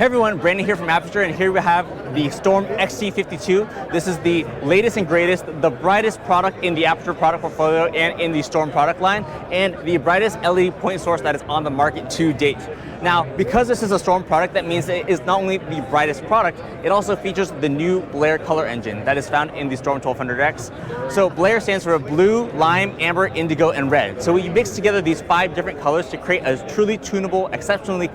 Hey everyone, Brandon here from Aputure, and here we have the Storm XT52. This is the latest and greatest, the brightest product in the Aputure product portfolio and in the Storm product line, and the brightest LED point source that is on the market to date. Now, because this is a Storm product, that means it is not only the brightest product, it also features the new Blair color engine that is found in the Storm 1200X. So Blair stands for blue, lime, amber, indigo, and red. So we mix together these 5 different colors to create a truly tunable, exceptionally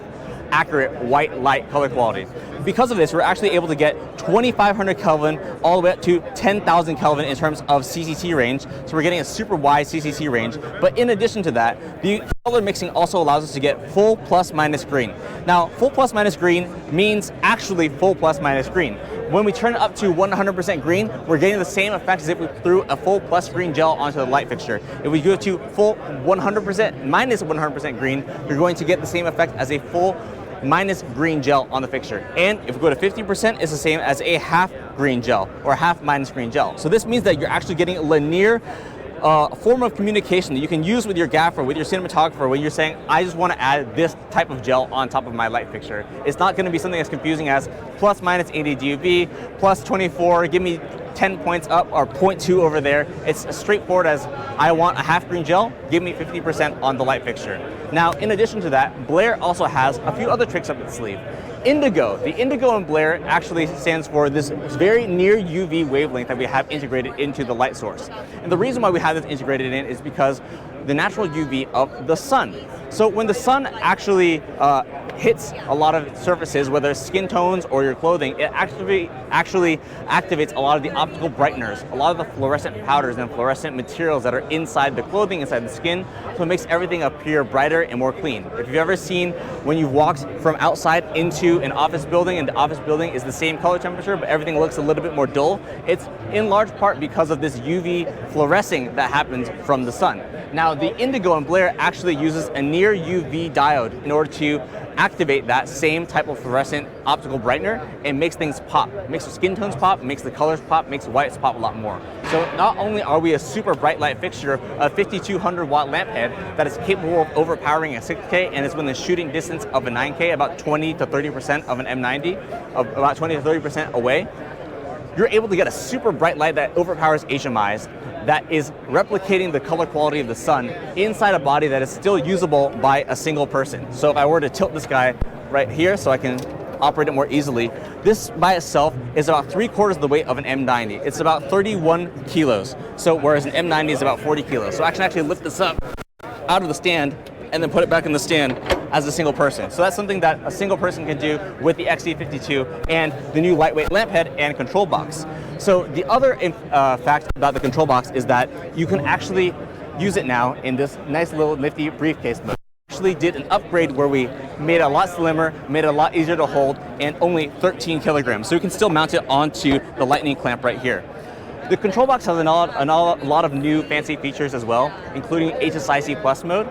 accurate white light color quality. Because of this, we're actually able to get 2500 Kelvin all the way up to 10,000 Kelvin in terms of CCC range. So we're getting a super wide CCC range. But in addition to that, the color mixing also allows us to get full plus minus green. Now, full plus minus green means actually full plus minus green. When we turn it up to 100% green, we're getting the same effect as if we threw a full plus green gel onto the light fixture. If we go to full 100% minus 100% green, you're going to get the same effect as a full minus green gel on the fixture. And if we go to 50%, it's the same as a half green gel or half minus green gel. So this means that you're actually getting a linear form of communication that you can use with your gaffer, with your cinematographer, when you're saying, I just want to add this type of gel on top of my light fixture. It's not going to be something as confusing as plus minus 80 DUV, plus 24, give me 10 points up, or 0.2 over there. It's as straightforward as, I want a half green gel, give me 50% on the light fixture. Now, in addition to that, Blair also has a few other tricks up its sleeve. Indigo. The indigo in Blair actually stands for this very near UV wavelength that we have integrated into the light source. And the reason why we have this integrated in is because the natural UV of the sun. So when the sun actually hits a lot of surfaces, whether it's skin tones or your clothing, it actually activates a lot of the optical brighteners, a lot of the fluorescent powders and fluorescent materials that are inside the clothing, inside the skin, so it makes everything appear brighter and more clean. If you've ever seen when you've walked from outside into an office building and the office building is the same color temperature but everything looks a little bit more dull, it's in large part because of this UV fluorescing that happens from the sun. Now, the indigo in Blair actually uses a near UV diode in order to activate that same type of fluorescent optical brightener and makes things pop. It makes the skin tones pop, makes the colors pop, makes whites pop a lot more. So not only are we a super bright light fixture, a 5200 watt lamp head that is capable of overpowering a 6K and is within the shooting distance of a 9K, about 20 to 30% of an M90, about 20 to 30% away, you're able to get a super bright light that overpowers HMIs, that is replicating the color quality of the sun inside a body that is still usable by a single person. So if I were to tilt this guy right here so I can operate it more easily, this by itself is about 3/4 of the weight of an M90. It's about 31 kilos. So whereas an M90 is about 40 kilos. So I can actually lift this up out of the stand and then put it back in the stand as a single person. So that's something that a single person can do with the XT52 and the new lightweight lamp head and control box. So the other fact about the control box is that you can actually use it now in this nice little nifty briefcase mode. We actually did an upgrade where we made it a lot slimmer, made it a lot easier to hold, and only 13 kilograms. So you can still mount it onto the lightning clamp right here. The control box has a lot of new fancy features as well, including HSIC Plus mode.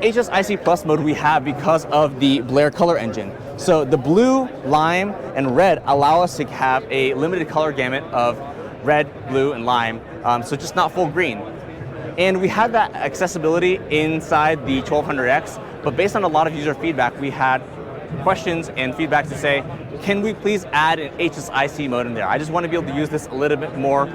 HSIC Plus mode we have because of the Blair color engine. So the blue, lime, and red allow us to have a limited color gamut of red, blue, and lime, so just not full green. And we have that accessibility inside the 1200X, but based on a lot of user feedback, we had questions and feedback to say, can we please add an HSIC mode in there? I just want to be able to use this a little bit more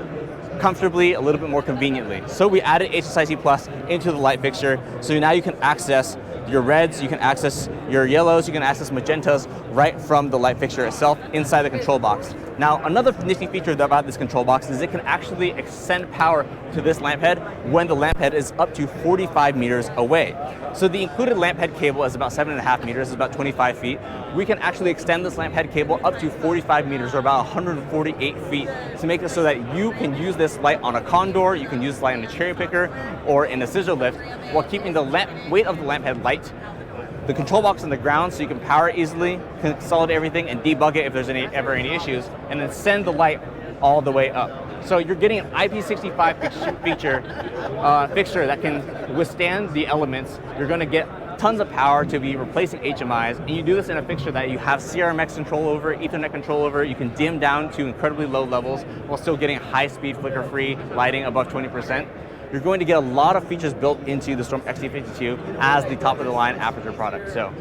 comfortably, a little bit more conveniently. So we added HSIC Plus into the light fixture, so now you can access your reds, you can access your yellows, you can access magentas right from the light fixture itself inside the control box. Now, another nifty feature about this control box is it can actually extend power to this lamp head when the lamp head is up to 45 meters away. So the included lamp head cable is about 7.5 meters, about 25 feet. We can actually extend this lamp head cable up to 45 meters, or about 148 feet, to make it so that you can use this light on a condor, you can use this light on a cherry picker, or in a scissor lift, while keeping the weight of the lamp head light. The control box on the ground so you can power it easily, consolidate everything, and debug it if there's ever any issues, and then send the light all the way up. So you're getting an IP65 fixture that can withstand the elements. You're going to get tons of power to be replacing HMIs, and you do this in a fixture that you have CRMX control over, Ethernet control over. You can dim down to incredibly low levels while still getting high-speed flicker-free lighting above 20%. You're going to get a lot of features built into the Storm XT52 as the top-of-the-line Aputure product. So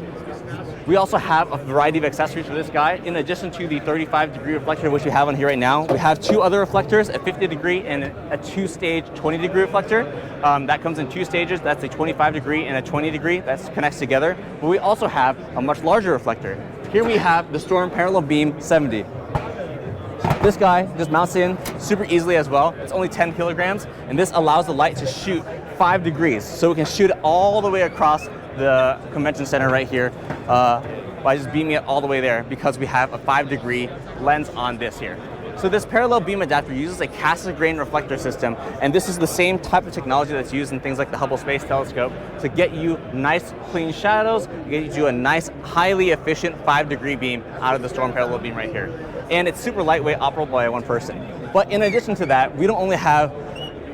We also have a variety of accessories for this guy. In addition to the 35-degree reflector, which we have on here right now, we have two other reflectors, a 50-degree and a two-stage 20-degree reflector. That comes in two stages. That's a 25-degree and a 20-degree. That connects together. But we also have a much larger reflector. Here we have the Storm Parallel Beam 70. This guy just mounts in super easily as well. It's only 10 kilograms, and this allows the light to shoot 5 degrees. So we can shoot it all the way across the convention center right here by just beaming it all the way there, because we have a 5-degree lens on this here. So this parallel beam adapter uses a casted grain reflector system, and this is the same type of technology that's used in things like the Hubble Space Telescope to get you nice clean shadows, get you a nice highly efficient 5-degree beam out of the Storm Parallel Beam right here. And it's super lightweight, operable by one person. But in addition to that, we don't only have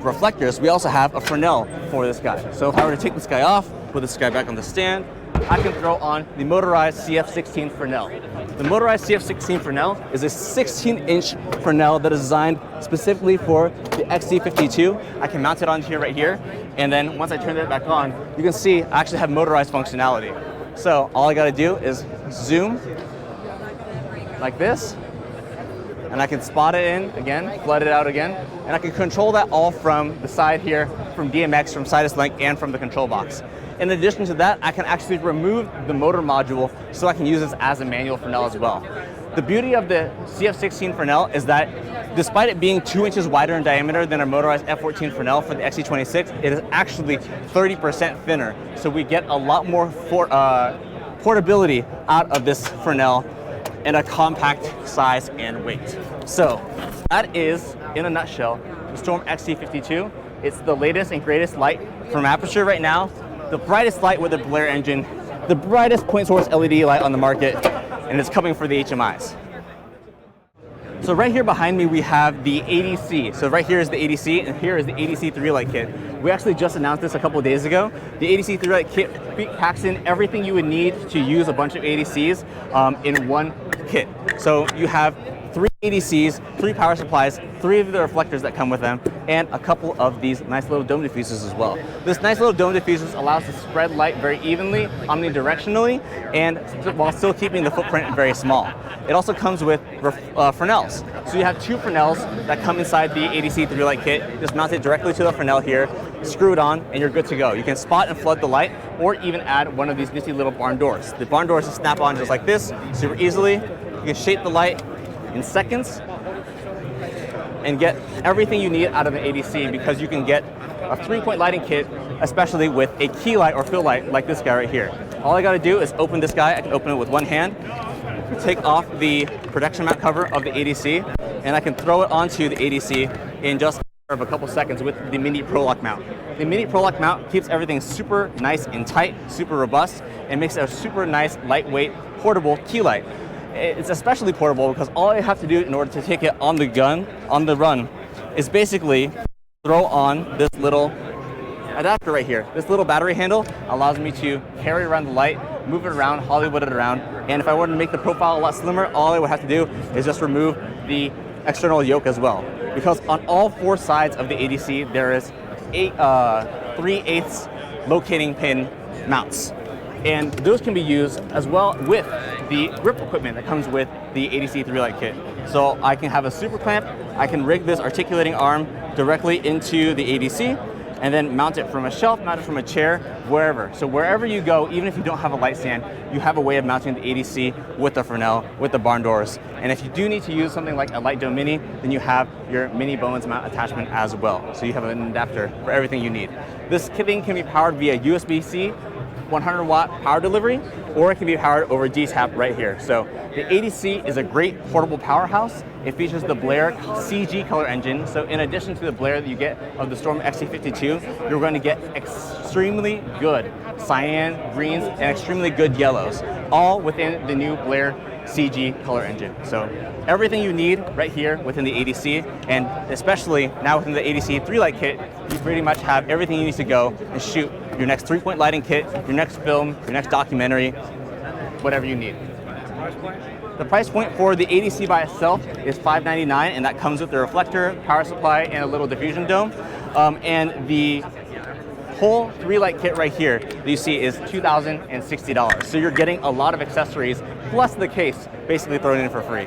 reflectors, we also have a Fresnel for this guy. So if I were to take this guy off, put this guy back on the stand, I can throw on the motorized CF16 Fresnel. The motorized CF16 Fresnel is a 16-inch Fresnel that is designed specifically for the XC52. I can mount it on here right here, and then once I turn it back on, you can see I actually have motorized functionality. So all I gotta do is zoom like this, and I can spot it in again, flood it out again, and I can control that all from the side here, from DMX, from Sidus Link, and from the control box. In addition to that, I can actually remove the motor module so I can use this as a manual Fresnel as well. The beauty of the CF16 Fresnel is that despite it being 2 inches wider in diameter than our motorized F14 Fresnel for the XC26, it is actually 30% thinner. So we get a lot more portability out of this Fresnel in a compact size and weight. So that is, in a nutshell, the Storm XC52. It's the latest and greatest light from Aputure right now. The brightest light with a Blair engine, the brightest point source LED light on the market, and it's coming for the HMIs. So right here behind me we have the ADC. So right here is the ADC, and here is the ADC 3-light kit. We actually just announced this a couple of days ago. The ADC 3-light kit packs in everything you would need to use a bunch of ADCs in one kit. So you have 3 ADCs, 3 power supplies, 3 of the reflectors that come with them, and a couple of these nice little dome diffusers as well. This nice little dome diffusers allows us to spread light very evenly, omnidirectionally, and while still keeping the footprint very small. It also comes with Fresnels. So you have 2 Fresnels that come inside the ADC 3-light kit. Just mount it directly to the Fresnel here, screw it on, and you're good to go. You can spot and flood the light, or even add one of these nifty little barn doors. The barn doors snap on just like this, super easily. You can shape the light in seconds and get everything you need out of the ADC, because you can get a 3-point lighting kit, especially with a key light or fill light like this guy right here. All I gotta do is open this guy. I can open it with one hand, take off the protection mount cover of the ADC, and I can throw it onto the ADC in just a couple seconds with the Mini Pro Lock mount. The Mini Pro Lock mount keeps everything super nice and tight, super robust, and makes it a super nice, lightweight, portable key light. It's especially portable because all I have to do in order to take it on the run, is basically throw on this little adapter right here. This little battery handle allows me to carry around the light, move it around, Hollywood it around, and if I wanted to make the profile a lot slimmer, all I would have to do is just remove the external yoke as well. Because on all 4 sides of the ADC, there is 3/8 locating pin mounts. And those can be used as well with the grip equipment that comes with the ADC 3-light kit. So I can have a super clamp, I can rig this articulating arm directly into the ADC, and then mount it from a shelf, mount it from a chair, wherever. So wherever you go, even if you don't have a light stand, you have a way of mounting the ADC with the Fresnel, with the barn doors. And if you do need to use something like a Light Dome Mini, then you have your Mini Bowens mount attachment as well. So you have an adapter for everything you need. This thing can be powered via USB-C, 100-watt power delivery, or it can be powered over D-tap right here. So the ADC is a great portable powerhouse. It features the Blair CG color engine. So in addition to the Blair that you get of the Storm XC52, you're going to get extremely good cyan, greens, and extremely good yellows, all within the new Blair CG color engine. So everything you need right here within the ADC, and especially now within the ADC 3-light kit, you pretty much have everything you need to go and shoot your next 3-point lighting kit, your next film, your next documentary, whatever you need. The price point for the ADC by itself is $599, and that comes with the reflector, power supply, and a little diffusion dome. And the whole 3-light kit right here that you see is $2,060. So you're getting a lot of accessories plus the case basically thrown in for free.